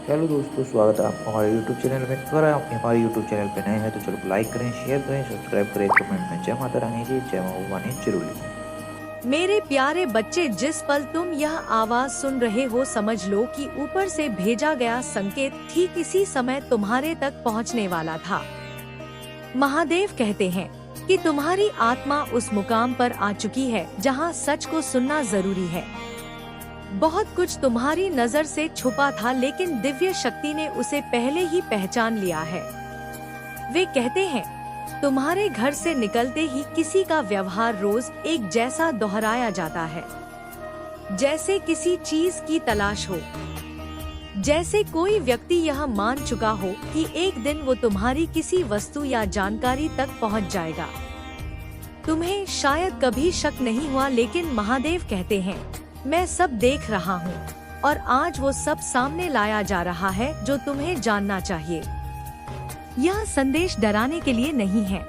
Hello दोस्तों, स्वागत है आपका हमारे यूट्यूब चैनल में। अगर आप हमारे यूट्यूब चैनल पे नए हैं तो चलो लाइक करें, शेयर करें, सब्सक्राइब करें, कमेंट में जय माता रानी जी, जय माँ भवानी जरूर लिखें। मेरे प्यारे बच्चे, जिस पल तुम यह आवाज सुन रहे हो समझ लो कि ऊपर से भेजा गया संकेत ठीक इसी समय तुम्हारे तक पहुंचने वाला था। महादेव कहते हैं कि तुम्हारी आत्मा उस मुकाम पर आ चुकी है जहां सच को सुनना जरूरी है। बहुत कुछ तुम्हारी नजर से छुपा था, लेकिन दिव्य शक्ति ने उसे पहले ही पहचान लिया है। वे कहते हैं तुम्हारे घर से निकलते ही किसी का व्यवहार रोज एक जैसा दोहराया जाता है, जैसे किसी चीज की तलाश हो। जैसे कोई व्यक्ति यह मान चुका हो कि एक दिन वो तुम्हारी किसी वस्तु या जानकारी तक पहुंच जाएगा। तुम्हें शायद कभी शक नहीं हुआ, लेकिन महादेव कहते हैं मैं सब देख रहा हूँ और आज वो सब सामने लाया जा रहा है जो तुम्हें जानना चाहिए। यह संदेश डराने के लिए नहीं है,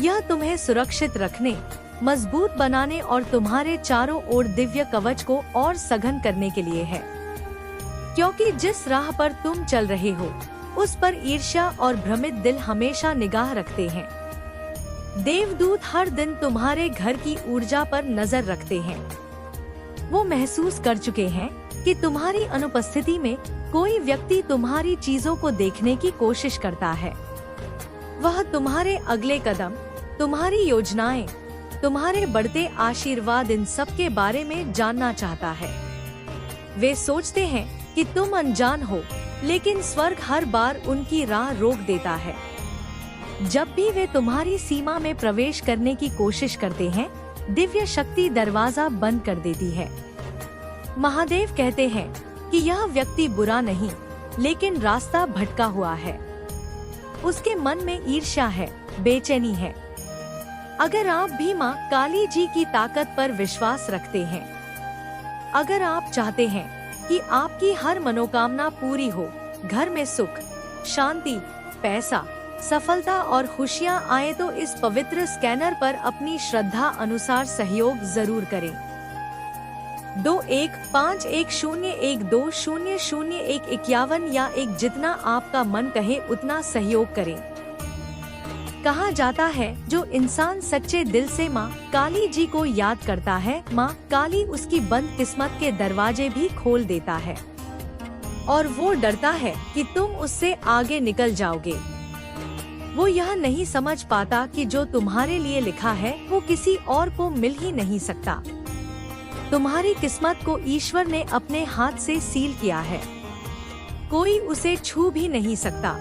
यह तुम्हें सुरक्षित रखने, मजबूत बनाने और तुम्हारे चारों ओर दिव्य कवच को और सघन करने के लिए है। क्योंकि जिस राह पर तुम चल रहे हो उस पर ईर्ष्या और भ्रमित दिल हमेशा निगाह रखते हैं। देवदूत हर दिन तुम्हारे घर की ऊर्जा पर नजर रखते हैं। वो महसूस कर चुके हैं कि तुम्हारी अनुपस्थिति में कोई व्यक्ति तुम्हारी चीजों को देखने की कोशिश करता है। वह तुम्हारे अगले कदम, तुम्हारी योजनाएं, तुम्हारे बढ़ते आशीर्वाद, इन सब के बारे में जानना चाहता है। वे सोचते हैं कि तुम अनजान हो, लेकिन स्वर्ग हर बार उनकी राह रोक देता है। जब भी वे तुम्हारी सीमा में प्रवेश करने की कोशिश करते हैं, दिव्य शक्ति दरवाजा बंद कर देती है। महादेव कहते हैं कि यह व्यक्ति बुरा नहीं, लेकिन रास्ता भटका हुआ है। उसके मन में ईर्ष्या है, बेचैनी है। अगर आप भी माँ काली जी की ताकत पर विश्वास रखते हैं, अगर आप चाहते हैं कि आपकी हर मनोकामना पूरी हो, घर में सुख, शांति, पैसा, सफलता और खुशियां आए, तो इस पवित्र स्कैनर पर अपनी श्रद्धा अनुसार सहयोग जरूर करें। 215101200151 या 1 जितना आपका मन कहे उतना सहयोग करें। कहा जाता है जो इंसान सच्चे दिल से माँ काली जी को याद करता है, माँ काली उसकी बंद किस्मत के दरवाजे भी खोल देता है और वो डरता है कि तुम उससे आगे निकल जाओगे। वो यह नहीं समझ पाता कि जो तुम्हारे लिए लिखा है वो किसी और को मिल ही नहीं सकता। तुम्हारी किस्मत को ईश्वर ने अपने हाथ से सील किया है, कोई उसे छू भी नहीं सकता।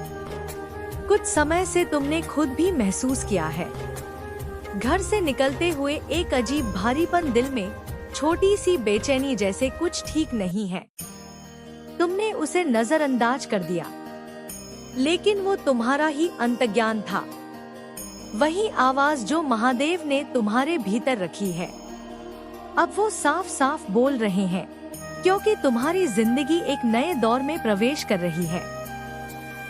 कुछ समय से तुमने खुद भी महसूस किया है, घर से निकलते हुए एक अजीब भारीपन दिल में, छोटी सी बेचैनी, जैसे कुछ ठीक नहीं है। तुमने उसे नजरअंदाज कर दिया, लेकिन वो तुम्हारा ही अंतर्ज्ञान था, वही आवाज जो महादेव ने तुम्हारे भीतर रखी है। अब वो साफ साफ बोल रहे हैं, क्योंकि तुम्हारी जिंदगी एक नए दौर में प्रवेश कर रही है।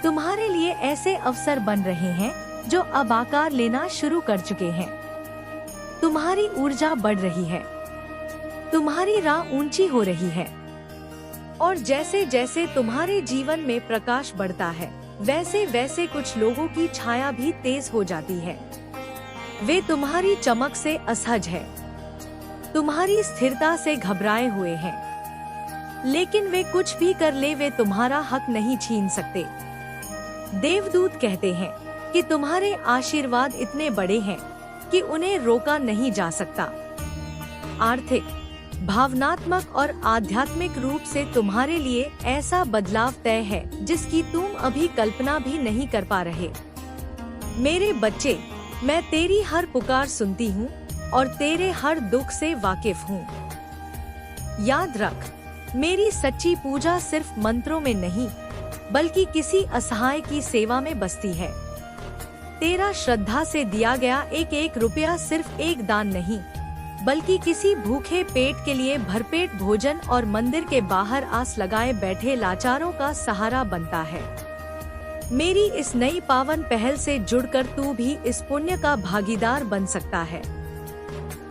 तुम्हारे लिए ऐसे अवसर बन रहे हैं जो अब आकार लेना शुरू कर चुके हैं। तुम्हारी ऊर्जा बढ़ रही है, तुम्हारी राह ऊंची हो रही है, और जैसे जैसे तुम्हारे जीवन में प्रकाश बढ़ता है, वैसे वैसे कुछ लोगों की छाया भी तेज हो जाती है। वे तुम्हारी चमक से असहज है, तुम्हारी स्थिरता से घबराए हुए हैं, लेकिन वे कुछ भी कर ले, वे तुम्हारा हक नहीं छीन सकते। देवदूत कहते हैं कि तुम्हारे आशीर्वाद इतने बड़े हैं कि उन्हें रोका नहीं जा सकता। आर्थिक, भावनात्मक और आध्यात्मिक रूप से तुम्हारे लिए ऐसा बदलाव तय है जिसकी तुम अभी कल्पना भी नहीं कर पा रहे। मेरे बच्चे, मैं तेरी हर पुकार सुनती हूँ और तेरे हर दुख से वाकिफ हूँ। याद रख, मेरी सच्ची पूजा सिर्फ मंत्रों में नहीं, बल्कि किसी असहाय की सेवा में बसती है। तेरा श्रद्धा से दिया गया एक एक रुपया सिर्फ एक दान नहीं, बल्कि किसी भूखे पेट के लिए भरपेट भोजन और मंदिर के बाहर आस लगाए बैठे लाचारों का सहारा बनता है। मेरी इस नई पावन पहल से जुड़कर तू भी इस पुण्य का भागीदार बन सकता है।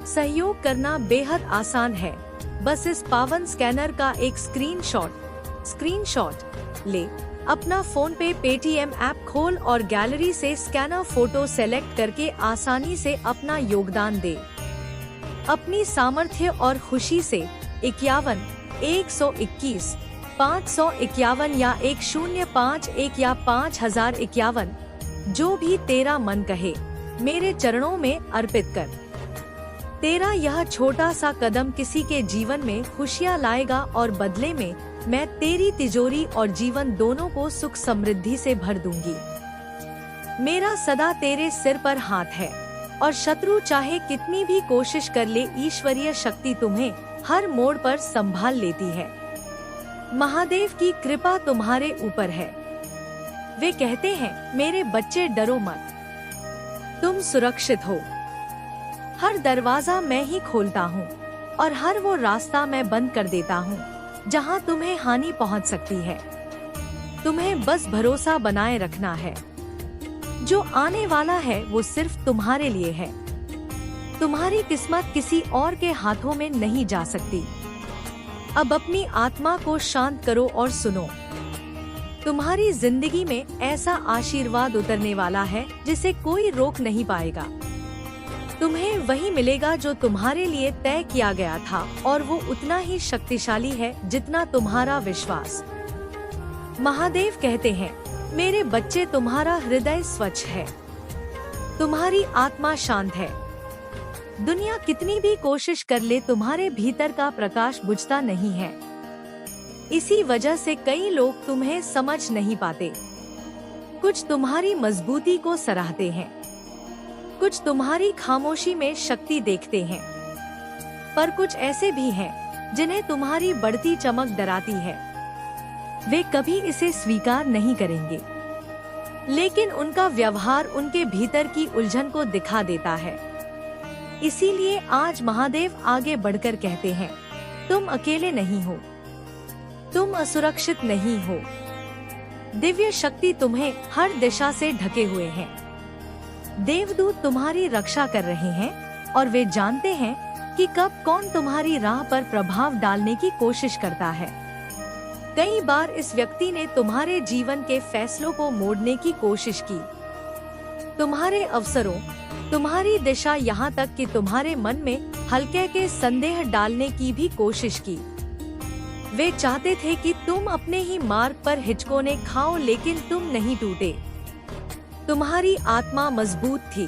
सहयोग करना बेहद आसान है, बस इस पावन स्कैनर का एक स्क्रीनशॉट स्क्रीनशॉट ले। अपना फोन पे पेटीएम ऐप खोल और गैलरी से स्कैनर फोटो सेलेक्ट करके आसानी से अपना योगदान दे। अपनी सामर्थ्य और खुशी से 51 121 551 या 1051 या 5051 जो भी तेरा मन कहे मेरे चरणों में अर्पित कर। तेरा यह छोटा सा कदम किसी के जीवन में खुशियाँ लाएगा और बदले में मैं तेरी तिजोरी और जीवन दोनों को सुख समृद्धि से भर दूंगी। मेरा सदा तेरे सिर पर हाथ है और शत्रु चाहे कितनी भी कोशिश कर ले, ईश्वरीय शक्ति तुम्हें हर मोड़ पर संभाल लेती है। महादेव की कृपा तुम्हारे ऊपर है। वे कहते हैं, मेरे बच्चे डरो मत, तुम सुरक्षित हो। हर दरवाजा मैं ही खोलता हूँ और हर वो रास्ता मैं बंद कर देता हूँ जहाँ तुम्हें हानि पहुँच सकती है। तुम्हें बस भरोसा बनाए रखना है। जो आने वाला है वो सिर्फ तुम्हारे लिए है। तुम्हारी किस्मत किसी और के हाथों में नहीं जा सकती। अब अपनी आत्मा को शांत करो और सुनो। तुम्हारी जिंदगी में ऐसा आशीर्वाद उतरने वाला है जिसे कोई रोक नहीं पाएगा। तुम्हें वही मिलेगा जो तुम्हारे लिए तय किया गया था और वो उतना ही शक्तिशाली है जितना तुम्हारा विश्वास। महादेव कहते हैं, मेरे बच्चे तुम्हारा हृदय स्वच्छ है, तुम्हारी आत्मा शांत है। दुनिया कितनी भी कोशिश कर ले, तुम्हारे भीतर का प्रकाश बुझता नहीं है। इसी वजह से कई लोग तुम्हें समझ नहीं पाते। कुछ तुम्हारी मजबूती को सराहते हैं, कुछ तुम्हारी खामोशी में शक्ति देखते हैं, पर कुछ ऐसे भी हैं जिन्हें तुम्हारी बढ़ती चमक डराती है। वे कभी इसे स्वीकार नहीं करेंगे, लेकिन उनका व्यवहार उनके भीतर की उलझन को दिखा देता है। इसीलिए आज महादेव आगे बढ़कर कहते हैं, तुम अकेले नहीं हो, तुम असुरक्षित नहीं हो। दिव्य शक्ति तुम्हें हर दिशा से ढके हुए हैं। देवदूत तुम्हारी रक्षा कर रहे हैं और वे जानते हैं कि कब कौन तुम्हारी राह पर प्रभाव डालने की कोशिश करता है। कई बार इस व्यक्ति ने तुम्हारे जीवन के फैसलों को मोड़ने की कोशिश की, तुम्हारे अवसरों, तुम्हारी दिशा, यहाँ तक कि तुम्हारे मन में हल्के के संदेह डालने की भी कोशिश की। वे चाहते थे कि तुम अपने ही मार्ग पर हिचकोने खाओ, लेकिन तुम नहीं टूटे। तुम्हारी आत्मा मजबूत थी।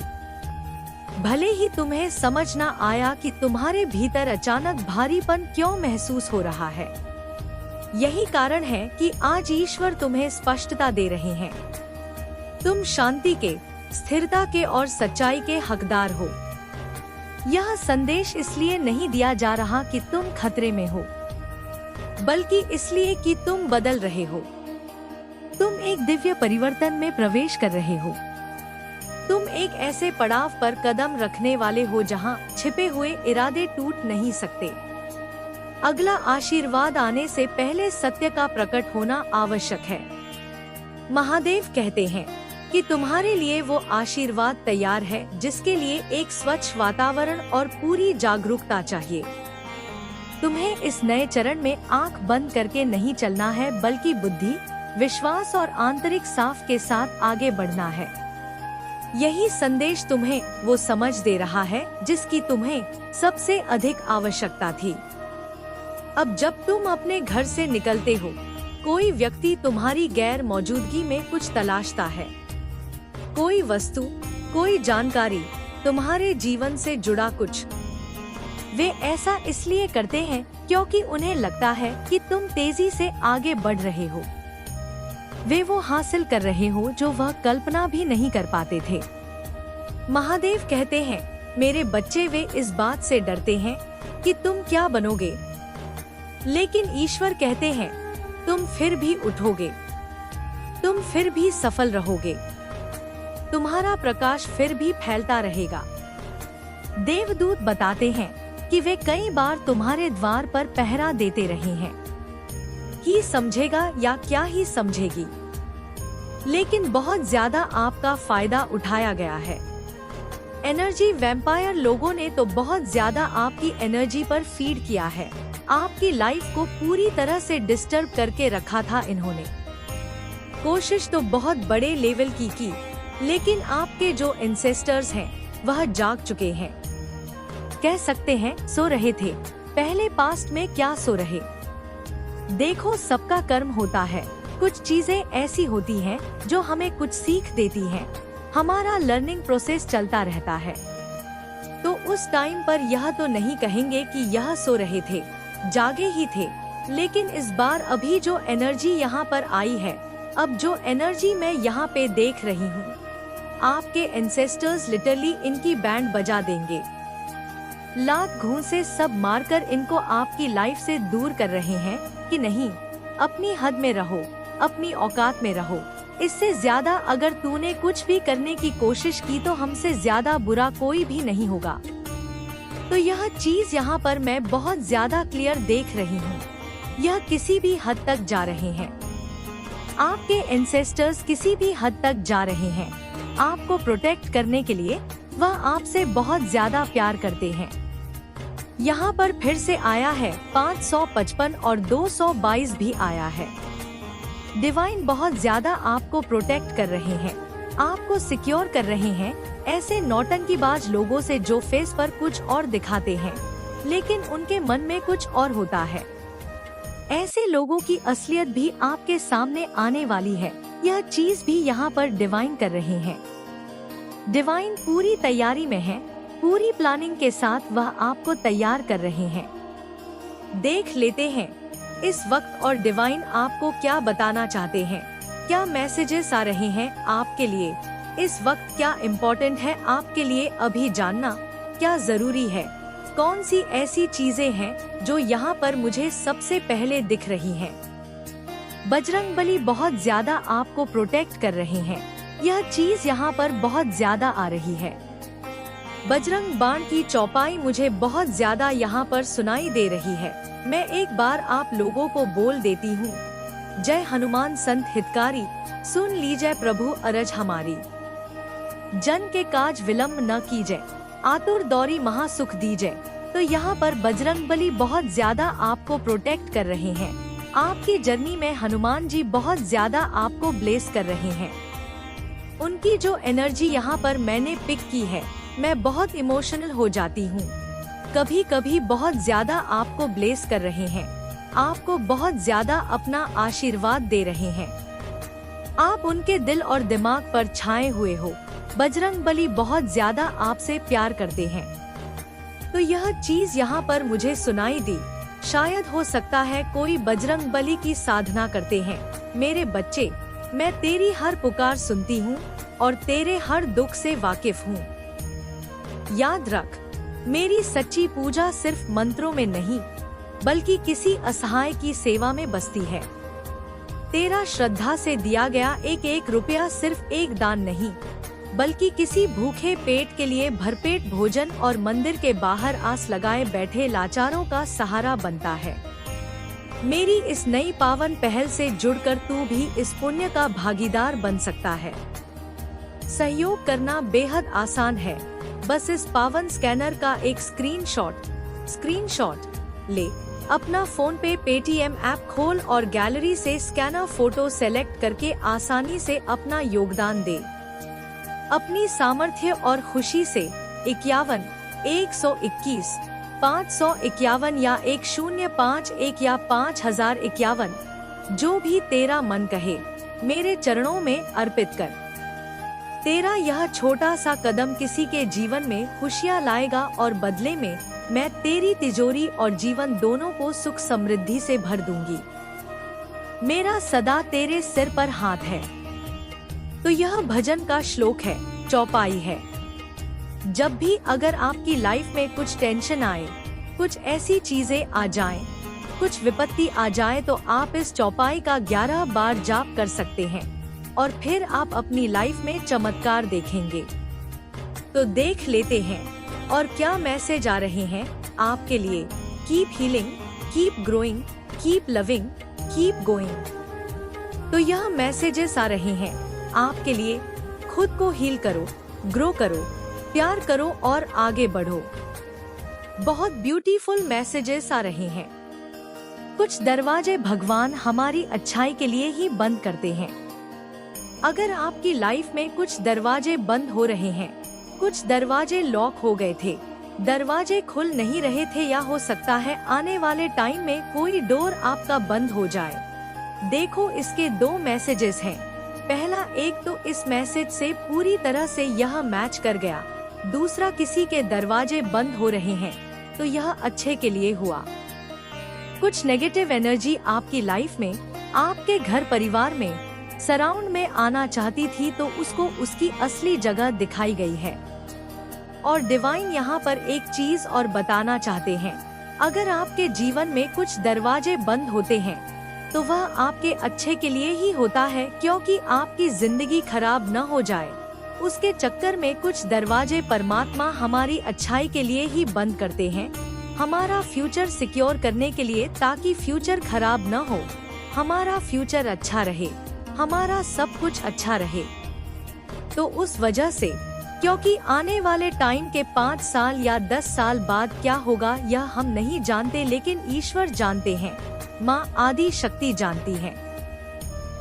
भले ही तुम्हें समझ न आया कि तुम्हारे भीतर अचानक भारीपन क्यों महसूस हो रहा है। यही कारण है कि आज ईश्वर तुम्हें स्पष्टता दे रहे हैं। तुम शांति के, स्थिरता के और सच्चाई के हकदार हो। यह संदेश इसलिए नहीं दिया जा रहा कि तुम खतरे में हो, बल्कि इसलिए कि तुम बदल रहे हो। तुम एक दिव्य परिवर्तन में प्रवेश कर रहे हो। तुम एक ऐसे पड़ाव पर कदम रखने वाले हो जहां छिपे हुए इरादे टूट नहीं सकते। अगला आशीर्वाद आने से पहले सत्य का प्रकट होना आवश्यक है। महादेव कहते हैं कि तुम्हारे लिए वो आशीर्वाद तैयार है जिसके लिए एक स्वच्छ वातावरण और पूरी जागरूकता चाहिए। तुम्हें इस नए चरण में आंख बंद करके नहीं चलना है, बल्कि बुद्धि, विश्वास और आंतरिक साफ के साथ आगे बढ़ना है। यही संदेश तुम्हें वो समझ दे रहा है जिसकी तुम्हें सबसे अधिक आवश्यकता थी। अब जब तुम अपने घर से निकलते हो, कोई व्यक्ति तुम्हारी गैर मौजूदगी में कुछ तलाशता है। कोई वस्तु, कोई जानकारी, तुम्हारे जीवन से जुड़ा कुछ। वे ऐसा इसलिए करते हैं क्योंकि उन्हें लगता है कि तुम तेजी से आगे बढ़ रहे हो। वे वो हासिल कर रहे हो जो वह कल्पना भी नहीं कर पाते थे। महादेव कहते हैं, मेरे बच्चे, वे इस बात से डरते हैं कि तुम क्या बनोगे, लेकिन ईश्वर कहते हैं, तुम फिर भी उठोगे, तुम फिर भी सफल रहोगे, तुम्हारा प्रकाश फिर भी फैलता रहेगा। देवदूत बताते हैं कि वे कई बार तुम्हारे द्वार पर पहरा देते रहे हैं। ही समझेगा या क्या ही समझेगी, लेकिन बहुत ज्यादा आपका फायदा उठाया गया है। एनर्जी वैम्पायर लोगों ने तो बहुत ज्यादा आपकी एनर्जी पर फीड किया है। आपकी लाइफ को पूरी तरह से डिस्टर्ब करके रखा था इन्होंने। कोशिश तो बहुत बड़े लेवल की, लेकिन आपके जो एंसेस्टर्स हैं वह जाग चुके हैं। कह सकते हैं सो रहे थे, पहले पास्ट में क्या सो रहे। देखो, सबका कर्म होता है। कुछ चीजें ऐसी होती हैं जो हमें कुछ सीख देती हैं। हमारा लर्निंग प्रोसेस चलता रहता है। तो उस टाइम पर यह तो नहीं कहेंगे कि यह सो रहे थे, जागे ही थे। लेकिन इस बार अभी जो एनर्जी यहाँ पर आई है, अब जो एनर्जी मैं यहाँ पे देख रही हूँ, आपके एंसेस्टर्स लिटरली इनकी बैंड बजा देंगे। लात घूं से सब मारकर इनको आपकी लाइफ से दूर कर रहे हैं कि नहीं, अपनी हद में रहो, अपनी औकात में रहो। इससे ज्यादा अगर तूने कुछ भी करने की कोशिश की तो हमसे ज्यादा बुरा कोई भी नहीं होगा। तो यह चीज यहाँ पर मैं बहुत ज्यादा क्लियर देख रही हूँ। यह किसी भी हद तक जा रहे हैं। आपके एंसेस्टर्स किसी भी हद तक जा रहे हैं आपको प्रोटेक्ट करने के लिए। वह आपसे बहुत ज्यादा प्यार करते हैं। यहाँ पर फिर से आया है 555 और 222 भी आया है। डिवाइन बहुत ज्यादा आपको प्रोटेक्ट कर रहे हैं, आपको सिक्योर कर रहे हैं ऐसे नौटंकीबाज लोगों से जो फेस पर कुछ और दिखाते हैं लेकिन उनके मन में कुछ और होता है। ऐसे लोगों की असलियत भी आपके सामने आने वाली है। यह चीज भी यहाँ पर डिवाइन कर रहे हैं। डिवाइन पूरी तैयारी में है, पूरी प्लानिंग के साथ वह आपको तैयार कर रहे हैं। देख लेते हैं इस वक्त और डिवाइन आपको क्या बताना चाहते हैं, क्या मैसेजेस आ रहे हैं आपके लिए इस वक्त, क्या इम्पोर्टेंट है आपके लिए अभी जानना, क्या जरूरी है, कौन सी ऐसी चीजें हैं जो यहाँ पर मुझे सबसे पहले दिख रही हैं। बजरंगबली बहुत ज्यादा आपको प्रोटेक्ट कर रहे हैं। यह चीज यहाँ पर बहुत ज्यादा आ रही है। बजरंग बाण की चौपाई मुझे बहुत ज्यादा यहाँ पर सुनाई दे रही है। मैं एक बार आप लोगों को बोल देती हूँ, जय हनुमान संत हितकारी, सुन लीजिए प्रभु अरज हमारी। जन के काज विलम्ब न कीजिए, आतुर दौरी महासुख दीजिए। तो यहाँ पर बजरंगबली बहुत ज्यादा आपको प्रोटेक्ट कर रहे हैं। आपकी जर्नी में हनुमान जी बहुत ज्यादा आपको ब्लेस कर रहे हैं। उनकी जो एनर्जी यहाँ पर मैंने पिक की है, मैं बहुत इमोशनल हो जाती हूँ। कभी कभी बहुत ज्यादा आपको ब्लेस कर रहे हैं, आपको बहुत ज्यादा अपना आशीर्वाद दे रहे हैं। आप उनके दिल और दिमाग पर छाए हुए हो। बजरंगबली बहुत ज्यादा आपसे प्यार करते हैं। तो यह चीज यहाँ पर मुझे सुनाई दी। शायद हो सकता है कोई बजरंगबली की साधना करते हैं। मेरे बच्चे, मैं तेरी हर पुकार सुनती हूँ और तेरे हर दुख से वाकिफ हूँ। याद रख, मेरी सच्ची पूजा सिर्फ मंत्रों में नहीं बल्कि किसी असहाय की सेवा में बसती है। तेरा श्रद्धा से दिया गया एक एक रुपया सिर्फ एक दान नहीं बल्कि किसी भूखे पेट के लिए भरपेट भोजन और मंदिर के बाहर आस लगाए बैठे लाचारों का सहारा बनता है। मेरी इस नई पावन पहल से जुड़कर तू भी इस पुण्य का भागीदार बन सकता है। सहयोग करना बेहद आसान है। बस इस पावन स्कैनर का एक स्क्रीनशॉट ले, अपना फोन पे पेटीएम ऐप खोल और गैलरी से स्कैनर फोटो सेलेक्ट करके आसानी से अपना योगदान दे। अपनी सामर्थ्य और खुशी से 51 121 551 या 1051 या 5051 जो भी तेरा मन कहे मेरे चरणों में अर्पित कर। तेरा यह छोटा सा कदम किसी के जीवन में खुशियाँ लाएगा और बदले में मैं तेरी तिजोरी और जीवन दोनों को सुख समृद्धि से भर दूंगी। मेरा सदा तेरे सिर पर हाथ है। तो यह भजन का श्लोक है, चौपाई है। जब भी अगर आपकी लाइफ में कुछ टेंशन आए, कुछ ऐसी चीजें आ जाएं, कुछ विपत्ति आ जाए तो आप इस चौपाई का 11 बार जाप कर सकते हैं और फिर आप अपनी लाइफ में चमत्कार देखेंगे। तो देख लेते हैं और क्या मैसेज आ रहे हैं आपके लिए। Keep healing, keep growing, keep loving, keep going. तो यह मैसेजेस आ रहे हैं आपके लिए। खुद को हील करो, ग्रो करो, प्यार करो और आगे बढ़ो। बहुत ब्यूटीफुल मैसेजेस आ रहे हैं। कुछ दरवाजे भगवान हमारी अच्छाई के लिए ही बंद करते हैं। अगर आपकी लाइफ में कुछ दरवाजे बंद हो रहे हैं, कुछ दरवाजे लॉक हो गए थे, दरवाजे खुल नहीं रहे थे, या हो सकता है आने वाले टाइम में कोई डोर आपका बंद हो जाए। देखो, इसके 2 मैसेजेस हैं। पहला, एक तो इस मैसेज से पूरी तरह से यह मैच कर गया। दूसरा, किसी के दरवाजे बंद हो रहे हैं तो यह अच्छे के लिए हुआ। कुछ नेगेटिव एनर्जी आपकी लाइफ में, आपके घर परिवार में, सराउंड में आना चाहती थी, तो उसको उसकी असली जगह दिखाई गई है। और डिवाइन यहाँ पर एक चीज और बताना चाहते हैं, अगर आपके जीवन में कुछ दरवाजे बंद होते हैं तो वह आपके अच्छे के लिए ही होता है, क्योंकि आपकी जिंदगी खराब न हो जाए। उसके चक्कर में कुछ दरवाजे परमात्मा हमारी अच्छाई के लिए ही बंद करते हैं, हमारा फ्यूचर सिक्योर करने के लिए, ताकि फ्यूचर खराब न हो, हमारा फ्यूचर अच्छा रहे, हमारा सब कुछ अच्छा रहे। तो उस वजह से, क्योंकि आने वाले टाइम के 5 साल या 10 साल बाद क्या होगा यह हम नहीं जानते, लेकिन ईश्वर जानते हैं, माँ आदि शक्ति जानती है।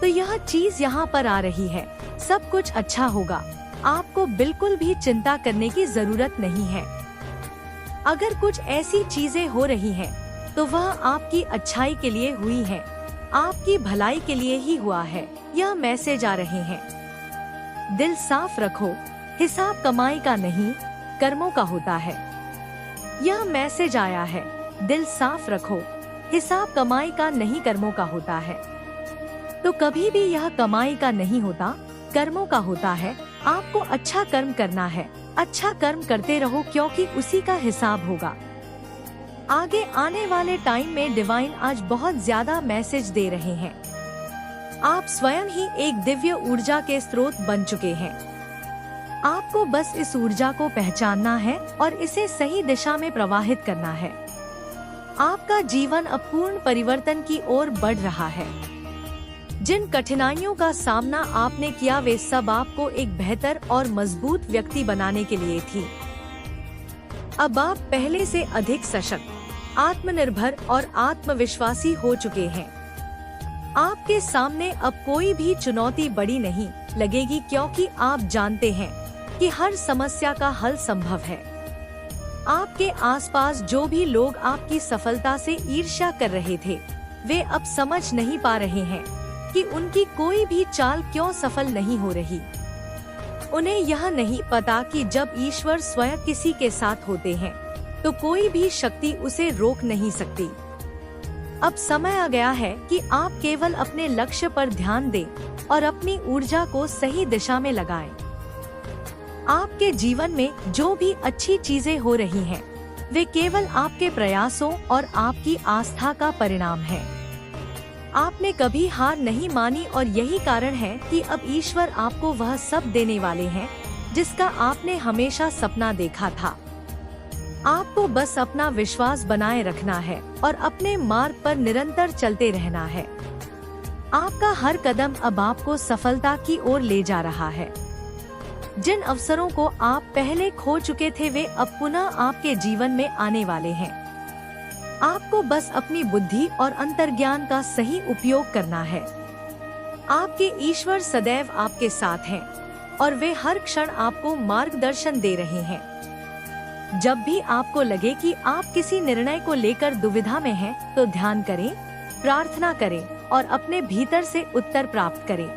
तो यह चीज यहाँ पर आ रही है, सब कुछ अच्छा होगा, आपको बिल्कुल भी चिंता करने की जरूरत नहीं है। अगर कुछ ऐसी चीजें हो रही हैं, तो वह आपकी अच्छाई के लिए हुई है, आपकी भलाई के लिए ही हुआ है। यह मैसेज आ रहे हैं, दिल साफ रखो, हिसाब कमाई का नहीं कर्मों का होता है। यह मैसेज आया है, दिल साफ रखो, हिसाब कमाई का नहीं कर्मों का होता है। तो कभी भी यह कमाई का नहीं होता, कर्मों का होता है। आपको अच्छा कर्म करना है, अच्छा कर्म करते रहो, क्योंकि उसी का हिसाब होगा। आगे आने वाले टाइम में डिवाइन आज बहुत ज्यादा मैसेज दे रहे हैं। आप स्वयं ही एक दिव्य ऊर्जा के स्रोत बन चुके हैं। आपको बस इस ऊर्जा को पहचानना है और इसे सही दिशा में प्रवाहित करना है। आपका जीवन अब पूर्ण परिवर्तन की ओर बढ़ रहा है। जिन कठिनाइयों का सामना आपने किया, वे सब आपको एक बेहतर और मजबूत व्यक्ति बनाने के लिए थी। अब आप पहले से अधिक सशक्त, आत्मनिर्भर और आत्मविश्वासी हो चुके हैं। आपके सामने अब कोई भी चुनौती बड़ी नहीं लगेगी, क्योंकि आप जानते हैं कि हर समस्या का हल संभव है। आपके आसपास जो भी लोग आपकी सफलता से ईर्ष्या कर रहे थे, वे अब समझ नहीं पा रहे हैं कि उनकी कोई भी चाल क्यों सफल नहीं हो रही। उन्हें यह नहीं पता कि जब ईश्वर स्वयं किसी के साथ होते हैं तो कोई भी शक्ति उसे रोक नहीं सकती। अब समय आ गया है कि आप केवल अपने लक्ष्य पर ध्यान दें और अपनी ऊर्जा को सही दिशा में लगाएं। आपके जीवन में जो भी अच्छी चीजें हो रही हैं, वे केवल आपके प्रयासों और आपकी आस्था का परिणाम है। आपने कभी हार नहीं मानी, और यही कारण है कि अब ईश्वर आपको वह सब देने वाले हैं जिसका आपने हमेशा सपना देखा था। आपको बस अपना विश्वास बनाए रखना है और अपने मार्ग पर निरंतर चलते रहना है। आपका हर कदम अब आपको सफलता की ओर ले जा रहा है। जिन अवसरों को आप पहले खो चुके थे, वे अब पुनः आपके जीवन में आने वाले हैं। आपको बस अपनी बुद्धि और अंतर्ज्ञान का सही उपयोग करना है। आपके ईश्वर सदैव आपके साथ हैं और वे हर क्षण आपको मार्गदर्शन दे रहे हैं। जब भी आपको लगे कि आप किसी निर्णय को लेकर दुविधा में हैं, तो ध्यान करें, प्रार्थना करें और अपने भीतर से उत्तर प्राप्त करें।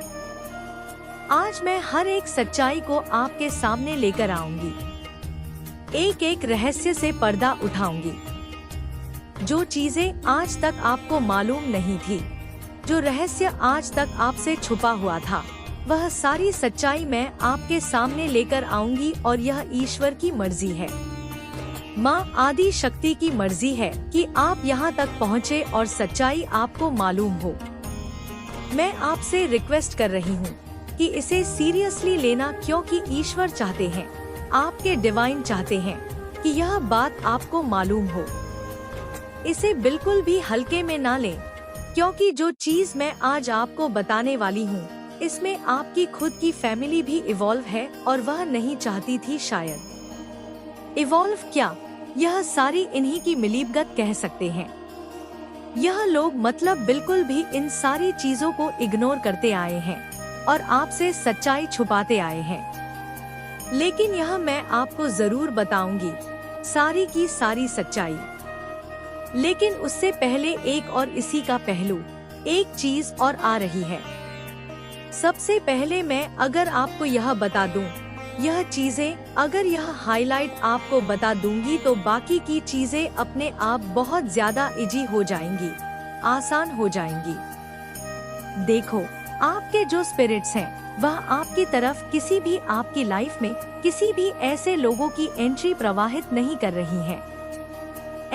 आज मैं हर एक सच्चाई को आपके सामने लेकर आऊंगी। एक एक रहस्य से पर्दा उठाऊंगी। जो चीजें आज तक आपको मालूम नहीं थी, जो रहस्य आज तक आपसे छुपा हुआ था, वह सारी सच्चाई मैं आपके सामने लेकर आऊंगी। और यह ईश्वर की मर्जी है, माँ आदि शक्ति की मर्जी है कि आप यहाँ तक पहुँचे और सच्चाई आपको मालूम हो। मैं आपसे रिक्वेस्ट कर रही हूँ कि इसे सीरियसली लेना, क्योंकि ईश्वर चाहते हैं, आपके डिवाइन चाहते हैं कि यह बात आपको मालूम हो। इसे बिल्कुल भी हल्के में ना लें, क्योंकि जो चीज मैं आज आपको बताने वाली हूँ, इसमें आपकी खुद की फैमिली भी इवॉल्व है और वह नहीं चाहती थी शायद। इवॉल्व क्या, यह सारी इन्हीं की मिलीभगत कह सकते हैं। यह लोग मतलब बिल्कुल भी इन सारी चीजों को इग्नोर करते आए हैं और आपसे सच्चाई छुपाते आए हैं। लेकिन यह मैं आपको जरूर बताऊंगी सारी की सारी सच्चाई। लेकिन उससे पहले एक और इसी का पहलू, एक चीज और आ रही है। सबसे पहले मैं अगर आपको यह बता दूं, यह चीजें अगर यह हाईलाइट आपको बता दूंगी तो बाकी की चीजें अपने आप बहुत ज्यादा इजी हो जाएंगी, आसान हो जाएंगी। देखो, आपके जो स्पिरिट्स हैं वह आपकी तरफ किसी भी आपकी लाइफ में किसी भी ऐसे लोगों की एंट्री प्रवाहित नहीं कर रही हैं।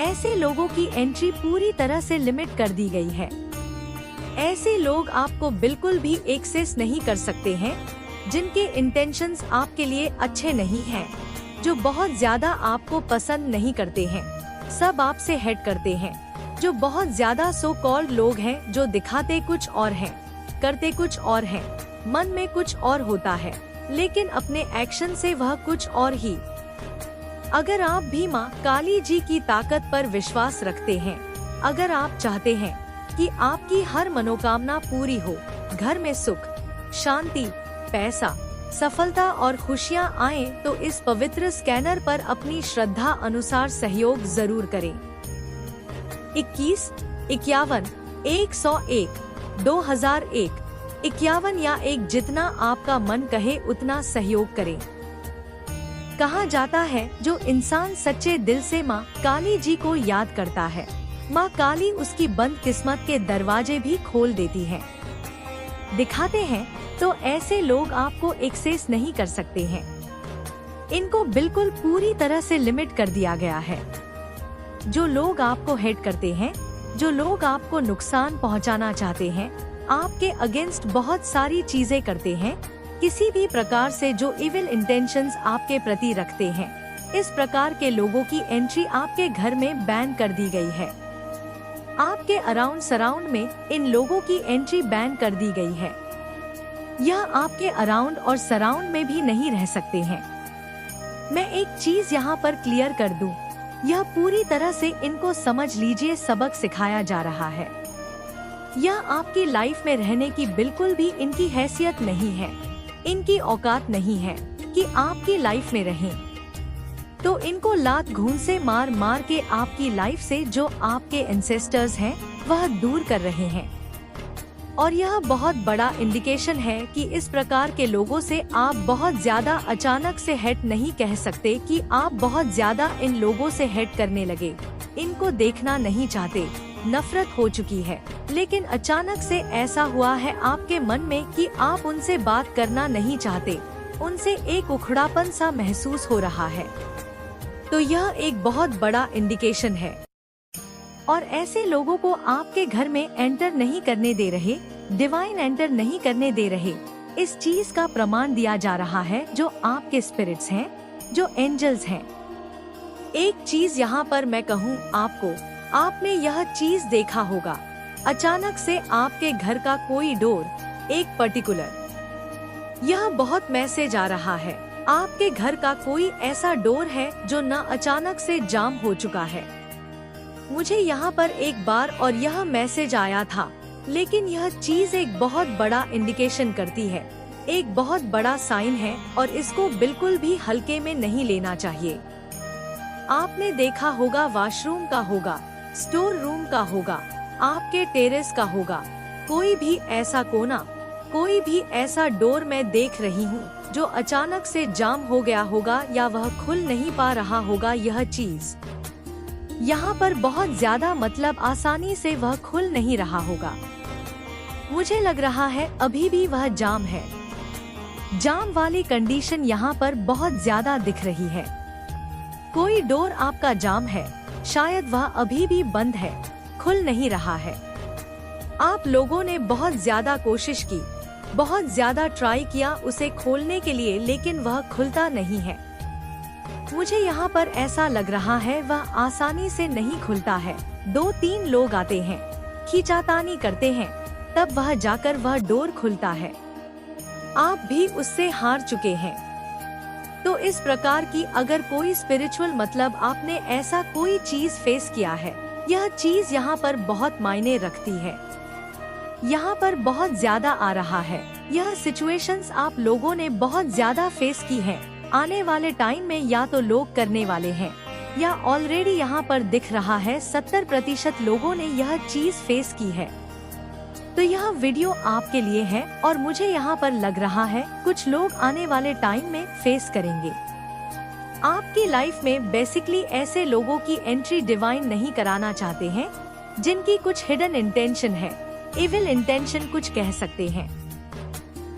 ऐसे लोगों की एंट्री पूरी तरह से लिमिट कर दी गई है। ऐसे लोग आपको बिल्कुल भी एक्सेस नहीं कर सकते हैं जिनके इंटेंशंस आपके लिए अच्छे नहीं हैं, जो बहुत ज्यादा आपको पसंद नहीं करते हैं, सब आपसे हेट करते हैं, जो बहुत ज्यादा सो कॉल्ड लोग हैं जो दिखाते कुछ और हैं, करते कुछ और हैं, मन में कुछ और होता है लेकिन अपने एक्शन से वह कुछ और ही। अगर आप भी माँ काली जी की ताकत पर विश्वास रखते हैं, अगर आप चाहते हैं कि आपकी हर मनोकामना पूरी हो, घर में सुख, शांति, पैसा, सफलता और खुशियाँ आए तो इस पवित्र स्कैनर पर अपनी श्रद्धा अनुसार सहयोग जरूर करें। 21, 51, 101, 2001, 51 या 1 जितना आपका मन कहे उतना सहयोग करें। कहा जाता है जो इंसान सच्चे दिल से माँ काली जी को याद करता है, माँ काली उसकी बंद किस्मत के दरवाजे भी खोल देती है, दिखाते हैं। तो ऐसे लोग आपको एक्सेस नहीं कर सकते हैं। इनको बिल्कुल पूरी तरह से लिमिट कर दिया गया है। जो लोग आपको हेट करते हैं, जो लोग आपको नुकसान पहुंचाना चाहते हैं, आपके अगेंस्ट बहुत सारी चीजें करते हैं, किसी भी प्रकार से जो इविल इंटेंशंस आपके प्रति रखते हैं, इस प्रकार के लोगों की एंट्री आपके घर में बैन कर दी गई है। आपके अराउंड सराउंड में इन लोगों की एंट्री बैन कर दी गई है। यह आपके अराउंड और सराउंड में भी नहीं रह सकते हैं। मैं एक चीज यहाँ पर क्लियर कर दूं, यह पूरी तरह से इनको समझ लीजिए सबक सिखाया जा रहा है। यह आपकी लाइफ में रहने की बिल्कुल भी इनकी हैसियत नहीं है, इनकी औकात नहीं है कि आपकी लाइफ में रहें। तो इनको लात घून से मार मार के आपकी लाइफ से जो आपके एंसेस्टर्स हैं वह दूर कर रहे हैं। और यह बहुत बड़ा इंडिकेशन है कि इस प्रकार के लोगों से आप बहुत ज्यादा अचानक से हेट नहीं कह सकते कि आप बहुत ज्यादा इन लोगों से हेट करने लगे, इनको देखना नहीं चाहते, नफरत हो चुकी है। लेकिन अचानक से ऐसा हुआ है आपके मन में कि आप उनसे बात करना नहीं चाहते, उनसे एक उखड़ापन सा महसूस हो रहा है। तो यह एक बहुत बड़ा इंडिकेशन है। और ऐसे लोगों को आपके घर में एंटर नहीं करने दे रहे, डिवाइन एंटर नहीं करने दे रहे, इस चीज का प्रमाण दिया जा रहा है जो आपके स्पिरिट्स हैं, जो एंजल्स हैं। एक चीज यहाँ पर मैं कहूँ आपको, आपने यह चीज देखा होगा, अचानक से आपके घर का कोई डोर, एक पर्टिकुलर, यह बहुत मैसेज आ रहा है, आपके घर का कोई ऐसा डोर है जो न अचानक से जाम हो चुका है। मुझे यहाँ पर एक बार और यह मैसेज आया था, लेकिन यह चीज एक बहुत बड़ा इंडिकेशन करती है, एक बहुत बड़ा साइन है और इसको बिल्कुल भी हल्के में नहीं लेना चाहिए। आपने देखा होगा वॉशरूम का होगा, स्टोर रूम का होगा, आपके टेरेस का होगा, कोई भी ऐसा कोना, कोई भी ऐसा डोर मैं देख रही हूँ जो अचानक से जाम हो गया होगा या वह खुल नहीं पा रहा होगा। यह चीज यहाँ पर बहुत ज्यादा मतलब आसानी से वह खुल नहीं रहा होगा। मुझे लग रहा है अभी भी वह जाम है। जाम वाली कंडीशन यहाँ पर बहुत ज्यादा दिख रही है। कोई डोर आपका जाम है, शायद वह अभी भी बंद है, खुल नहीं रहा है। आप लोगों ने बहुत ज्यादा कोशिश की, बहुत ज्यादा ट्राई किया उसे खोलने के लिए, लेकिन वह खुलता नहीं है। मुझे यहाँ पर ऐसा लग रहा है वह आसानी से नहीं खुलता है। 2-3 लोग आते हैं, खींचातानी करते हैं, तब वह जाकर वह डोर खुलता है। आप भी उससे हार चुके हैं। तो इस प्रकार की अगर कोई स्पिरिचुअल मतलब आपने ऐसा कोई चीज फेस किया है, यह चीज यहाँ पर बहुत मायने रखती है। यहाँ पर बहुत ज्यादा आ रहा है। यह सिचुएशंस आप लोगों ने बहुत ज्यादा फेस की है। आने वाले टाइम में या तो लोग करने वाले हैं या ऑलरेडी यहाँ पर दिख रहा है 70% लोगों ने यह चीज फेस की है। तो यह वीडियो आपके लिए है और मुझे यहाँ पर लग रहा है कुछ लोग आने वाले टाइम में फेस करेंगे। आपकी लाइफ में बेसिकली ऐसे लोगों की एंट्री डिवाइन नहीं कराना चाहते हैं जिनकी कुछ हिडन इंटेंशन है, इविल इंटेंशन कुछ कह सकते हैं।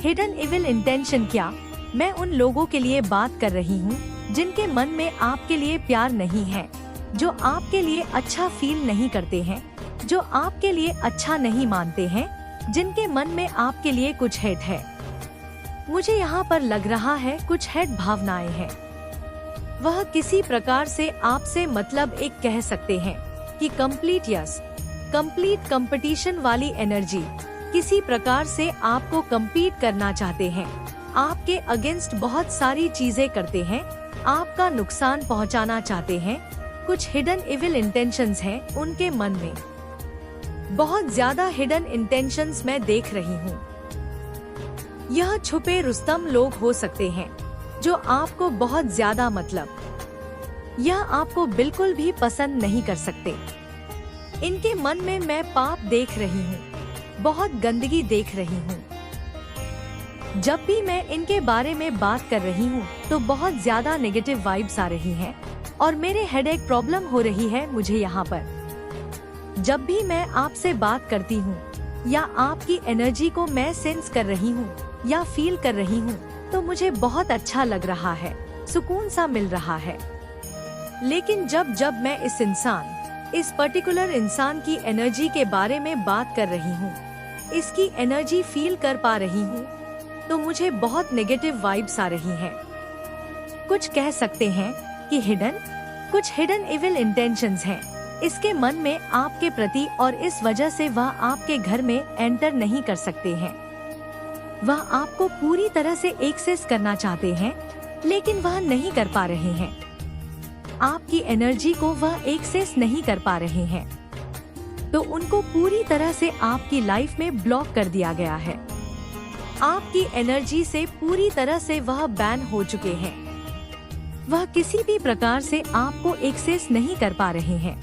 हिडन इविल इंटेंशन क्या? मैं उन लोगों के लिए बात कर रही हूँ जिनके मन में आपके लिए प्यार नहीं है, जो आपके लिए अच्छा फील नहीं करते हैं, जो आपके लिए अच्छा नहीं मानते हैं, जिनके मन में आपके लिए कुछ हेट है। मुझे यहाँ पर लग रहा है कुछ हेट भावनाएं हैं। वह किसी प्रकार से आपसे मतलब एक कह सकते हैं कि कंप्लीट यस, कंप्लीट कंपटीशन वाली एनर्जी, किसी प्रकार से आपको कम्पीट करना चाहते हैं, आपके अगेंस्ट बहुत सारी चीजें करते हैं, आपका नुकसान पहुंचाना चाहते हैं। कुछ हिडन इविल इंटेंशंस हैं उनके मन में। बहुत ज्यादा हिडन इंटेंशंस मैं देख रही हूँ। यह छुपे रुस्तम लोग हो सकते हैं जो आपको बहुत ज्यादा यह आपको बिल्कुल भी पसंद नहीं कर सकते। इनके मन में मैं पाप देख रही हूँ, बहुत गंदगी देख रही हूँ। जब भी मैं इनके बारे में बात कर रही हूँ तो बहुत ज्यादा नेगेटिव वाइब्स आ रही हैं और मेरे हेडेक प्रॉब्लम हो रही है मुझे यहाँ पर। जब भी मैं आपसे बात करती हूँ या आपकी एनर्जी को मैं सेंस कर रही हूँ या फील कर रही हूँ तो मुझे बहुत अच्छा लग रहा है, सुकून सा मिल रहा है। लेकिन जब मैं इस पर्टिकुलर इंसान की एनर्जी के बारे में बात कर रही हूँ, इसकी एनर्जी फील कर पा रही हूँ, तो मुझे बहुत नेगेटिव वाइब्स आ रही हैं। कुछ कह सकते हैं कि कुछ हिडन इविल इंटेंशंस हैं इसके मन में आपके प्रति और इस वजह से वह आपके घर में एंटर नहीं कर सकते हैं। वह आपको पूरी तरह से एक्सेस करना चाहते हैं लेकिन वह नहीं कर पा रहे हैं। आपकी एनर्जी को वह एक्सेस नहीं कर पा रहे हैं, तो उनको पूरी तरह से आपकी लाइफ में ब्लॉक कर दिया गया है। आपकी एनर्जी से पूरी तरह से वह बैन हो चुके हैं। वह किसी भी प्रकार से आपको एक्सेस नहीं कर पा रहे हैं।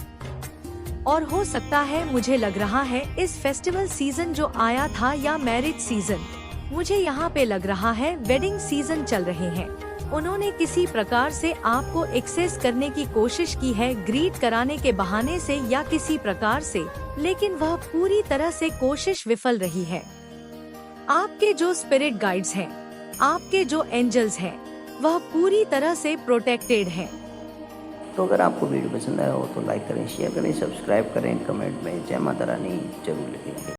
और हो सकता है, मुझे लग रहा है इस फेस्टिवल सीजन जो आया था या मैरिज सीजन, मुझे यहाँ पे लग रहा है वेडिंग सीजन चल रहे हैं। उन्होंने किसी प्रकार से आपको एक्सेस करने की कोशिश की है, ग्रीट कराने के बहाने से या किसी प्रकार से, लेकिन वह पूरी तरह से कोशिश विफल रही है। आपके जो स्पिरिट गाइड्स हैं, आपके जो एंजल्स हैं, वह पूरी तरह से प्रोटेक्टेड हैं। तो अगर आपको वीडियो पसंद आया हो तो लाइक करें, शेयर करें, सब्सक्राइब करें, कमेंट में जय माता रानी जरूर लिखें।